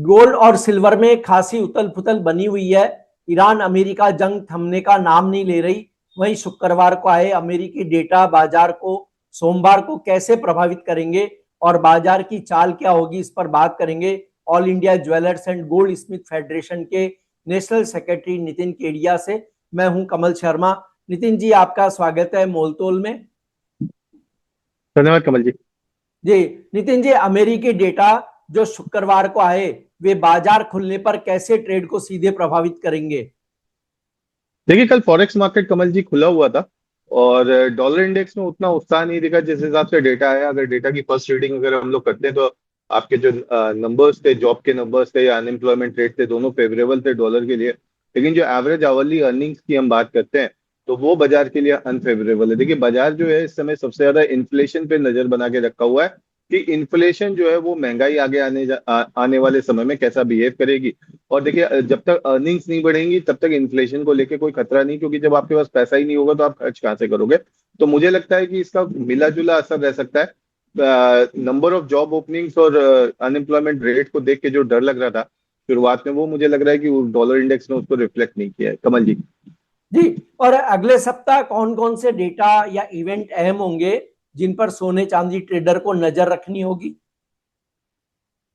Gold और silver में खासी उथल पुथल बनी हुई है। ईरान अमेरिका जंग थमने का नाम नहीं ले रही। वहीं शुक्रवार को आए अमेरिकी डेटा बाजार को सोमवार को कैसे प्रभावित करेंगे और बाजार की चाल क्या होगी, इस पर बात करेंगे all India jewellers and gold Smith federation के नेशनल सेक्रेटरी नितिन केडिया से। मैं हूं कमल शर्मा। नितिन जी, आपका स्वागत है मोलतोल में। धन्यवाद कमल जी। जी नितिन जी, अमेरिकी डेटा जो शुक्रवार को आए वे बाजार खुलने पर कैसे ट्रेड को सीधे प्रभावित करेंगे? देखिए, कल फॉरेक्स मार्केट कमल जी खुला हुआ था और डॉलर इंडेक्स में उतना उत्साह नहीं दिखा जिस हिसाब से डेटा आया। अगर डेटा की फर्स्ट रीडिंग अगर हम लोग करते हैं तो आपके जो नंबर्स थे, जॉब के नंबर्स थे या अनएम्प्लॉयमेंट रेट थे, दोनों फेवरेबल थे डॉलर के लिए। लेकिन जो एवरेज आवरली अर्निंग्स की हम बात करते हैं तो वो बाजार के लिए अनफेवरेबल है। देखिए, बाजार जो है इस समय सबसे ज्यादा इन्फ्लेशन पे नजर बना के रखा हुआ है कि इन्फ्लेशन जो है वो महंगाई आगे आने वाले समय में कैसा बिहेव करेगी। और देखिए, जब तक अर्निंग्स नहीं बढ़ेंगी तब तक इन्फ्लेशन को लेके कोई खतरा नहीं, क्योंकि जब आपके पास पैसा ही नहीं होगा तो आप खर्च कहाँ से करोगे। तो मुझे लगता है कि इसका मिला जुला असर रह सकता है। नंबर ऑफ जॉब ओपनिंग्स और अनएम्प्लॉयमेंट रेट को देख के जो डर लग रहा था शुरुआत में, वो मुझे लग रहा है कि वो डॉलर इंडेक्स ने उसको रिफ्लेक्ट नहीं किया है कमल जी। जी, और अगले सप्ताह कौन कौन से डेटा या इवेंट अहम होंगे जिन पर सोने चांदी ट्रेडर को नजर रखनी होगी?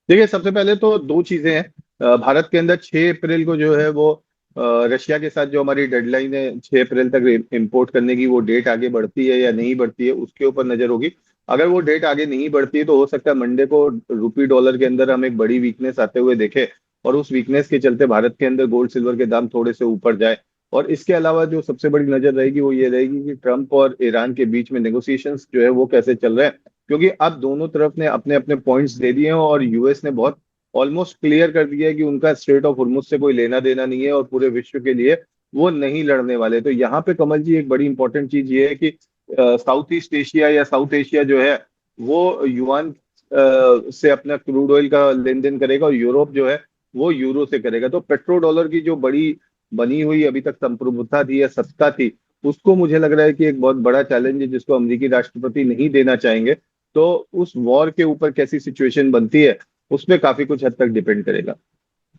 देखिए, सबसे पहले तो दो चीजें हैं। भारत के अंदर 6 अप्रैल को जो है वो रशिया के साथ जो हमारी डेडलाइन है 6 अप्रैल तक इंपोर्ट करने की, वो डेट आगे बढ़ती है या नहीं बढ़ती है उसके ऊपर नजर होगी। अगर वो डेट आगे नहीं बढ़ती है तो हो सकता है मंडे को रुपी डॉलर के अंदर हम एक बड़ी वीकनेस आते हुए देखें और उस वीकनेस के चलते भारत के अंदर गोल्ड सिल्वर के दाम थोड़े से ऊपर जाए। और इसके अलावा जो सबसे बड़ी नजर रहेगी वो ये रहेगी कि ट्रंप और ईरान के बीच में नेगोशिएशंस जो है वो कैसे चल रहे हैं, क्योंकि अब दोनों तरफ ने अपने अपने पॉइंट्स दे दिए हैं और यूएस ने बहुत ऑलमोस्ट क्लियर कर दिया है कि उनका स्ट्रेट ऑफ हुर्मुज से कोई लेना देना नहीं है और पूरे विश्व के लिए वो नहीं लड़ने वाले। तो यहाँ पे कमल जी एक बड़ी इंपॉर्टेंट चीज ये है कि साउथ ईस्ट एशिया या साउथ एशिया जो है वो युआन से अपना क्रूड ऑयल का लेन देन करेगा और यूरोप जो है वो यूरो से करेगा। तो पेट्रो डॉलर की जो बड़ी बनी हुई अभी तक संप्रभुता थी या सत्ता थी, उसको मुझे लग रहा है कि एक बहुत बड़ा चैलेंज है जिसको अमेरिकी राष्ट्रपति नहीं देना चाहेंगे। तो उस वॉर के ऊपर कैसी सिचुएशन बनती है उस पर काफी कुछ हद तक डिपेंड करेगा।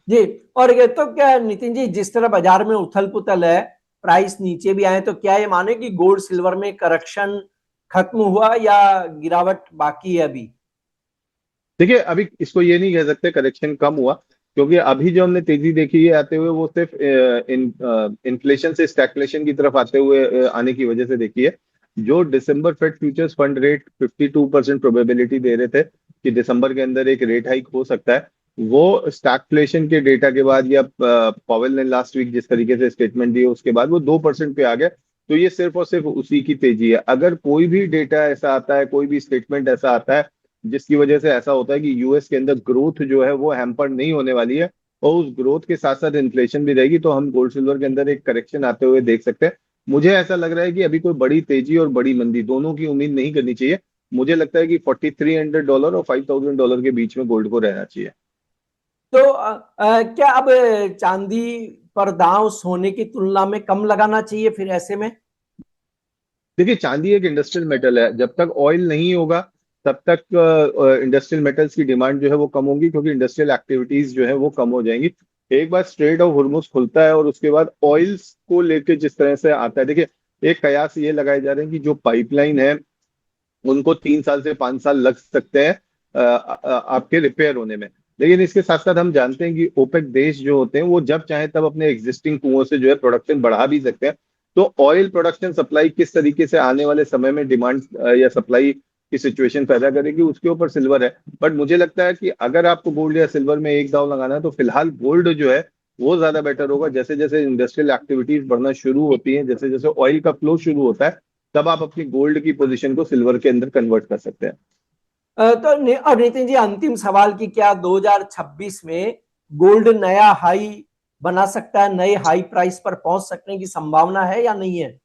जी, और ये तो क्या नितिन जी, जिस तरह बाजार में उथल पुथल है, प्राइस नीचे भी आए, तो क्या ये माने कि गोल्ड सिल्वर में करेक्शन खत्म हुआ या गिरावट बाकी है अभी? देखिए, अभी इसको ये नहीं कह सकते करेक्शन कम हुआ, क्योंकि अभी जो हमने तेजी देखी है आते हुए वो सिर्फ इन्फ्लेशन से स्टैग्फ्लेशन की तरफ आते हुए आने की वजह से देखी है। जो दिसंबर Fed futures fund rate 52% probability दे रहे थे कि दिसंबर के अंदर एक रेट हाइक हो सकता है, वो स्टैग्फ्लेशन के डेटा के बाद या पॉवेल ने लास्ट वीक जिस तरीके से स्टेटमेंट दिए उसके बाद वो 2% पे आ गया। तो ये सिर्फ और सिर्फ उसी की तेजी है। अगर कोई भी डेटा ऐसा आता है, कोई भी स्टेटमेंट ऐसा आता है जिसकी वजह से ऐसा होता है कि यूएस के अंदर ग्रोथ जो है वो हैम्पर नहीं होने वाली है और उस ग्रोथ के साथ साथ इन्फ्लेशन भी रहेगी, तो हम गोल्ड सिल्वर के अंदर एक करेक्शन आते हुए देख सकते हैं। मुझे ऐसा लग रहा है कि अभी कोई बड़ी तेजी और बड़ी मंदी दोनों की उम्मीद नहीं करनी चाहिए। मुझे लगता है कि $4,300 और $5,000 के बीच में गोल्ड को रहना चाहिए। तो क्या अब चांदी पर दांव सोने की तुलना में कम लगाना चाहिए फिर ऐसे में? देखिए, चांदी एक इंडस्ट्रियल मेटल है। जब तक ऑयल नहीं होगा तब तक इंडस्ट्रियल मेटल्स की डिमांड जो है वो कम होगी, क्योंकि इंडस्ट्रियल एक्टिविटीज जो है वो कम हो जाएंगी। एक बार स्ट्रेट ऑफ हुर्मुज खुलता है और उसके बाद ऑयल्स को लेके जिस तरह से आता है, देखिए एक कयास ये लगाए जा रहे हैं कि जो पाइपलाइन है उनको 3 साल से 5 साल लग सकते हैं आपके रिपेयर होने में। लेकिन इसके साथ साथ हम जानते हैं कि ओपेक देश जो होते हैं वो जब चाहे तब अपने एग्जिस्टिंग कुओं से जो है प्रोडक्शन बढ़ा भी सकते हैं। तो ऑयल प्रोडक्शन सप्लाई किस तरीके से आने वाले समय में डिमांड या सप्लाई की सिचुएशन पैदा करेगी उसके ऊपर सिल्वर है। बट मुझे लगता है कि अगर आपको गोल्ड या सिल्वर में एक दांव लगाना है तो फिलहाल गोल्ड जो है वो ज्यादा बेटर होगा। जैसे जैसे इंडस्ट्रियल एक्टिविटीज बढ़ना शुरू होती हैं, जैसे जैसे ऑयल का फ्लो शुरू होता है, तब आप अपनी गोल्ड की पोजीशन को सिल्वर के अंदर कन्वर्ट कर सकते हैं। और नितिन जी, अंतिम सवाल की क्या 2026 में गोल्ड नया हाई बना सकता है, नए हाई प्राइस पर पहुंच सकने की संभावना है या नहीं है?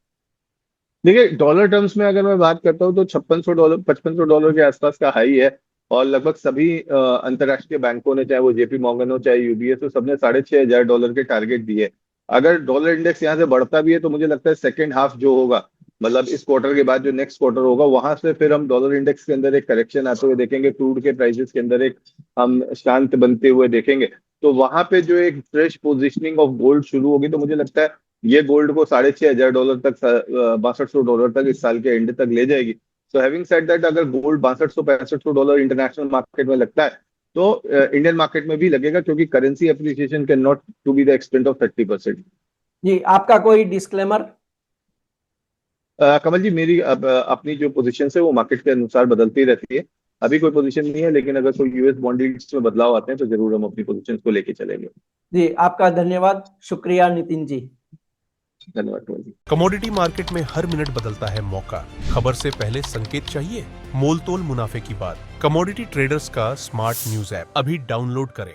देखिए, डॉलर टर्म्स में अगर मैं बात करता हूँ तो $5600 $5500 के आसपास का हाई है। और लगभग सभी अंतर्राष्ट्रीय बैंकों ने, चाहे वो जेपी मॉर्गन हो चाहे यूबीएस हो, सबने $6500 के टारगेट दिए। अगर डॉलर इंडेक्स यहाँ से बढ़ता भी है तो मुझे लगता है सेकेंड हाफ जो होगा मतलब इस क्वार्टर के बाद जो नेक्स्ट क्वार्टर होगा वहां से फिर हम डॉलर इंडेक्स के अंदर एक करेक्शन आते हुए देखेंगे, क्रूड के प्राइसेस के अंदर एक हम शांत बनते हुए देखेंगे। तो वहां पे जो एक फ्रेश पोजिशनिंग ऑफ गोल्ड शुरू होगी, तो मुझे लगता है ये गोल्ड को $6,500 तक, $6200 तक इस साल के एंड तक ले जाएगी। सो हैविंग सेड दैट, अगर गोल्ड $6200-6500 इंटरनेशनल मार्केट में लगता है तो इंडियन मार्केट में भी लगेगा, क्योंकि currency appreciation can not to be the extent of 30%। जी, आपका कोई डिस्क्लेमर? कमल जी, मेरी अपनी जो पोजीशन है वो मार्केट के अनुसार बदलती रहती है। अभी कोई पोजीशन नहीं है, लेकिन अगर कोई यूएस बॉन्ड यील्ड्स में बदलाव आते हैं तो जरूर हम अपनी पोजीशन को लेके चलेंगे। जी, आपका धन्यवाद, शुक्रिया नितिन जी। धन्यवाद कमल जी। कमोडिटी मार्केट में हर मिनट बदलता है मौका। खबर से पहले संकेत चाहिए? मोल तोल मुनाफे की बात। कमोडिटी ट्रेडर्स का स्मार्ट न्यूज ऐप अभी डाउनलोड करें।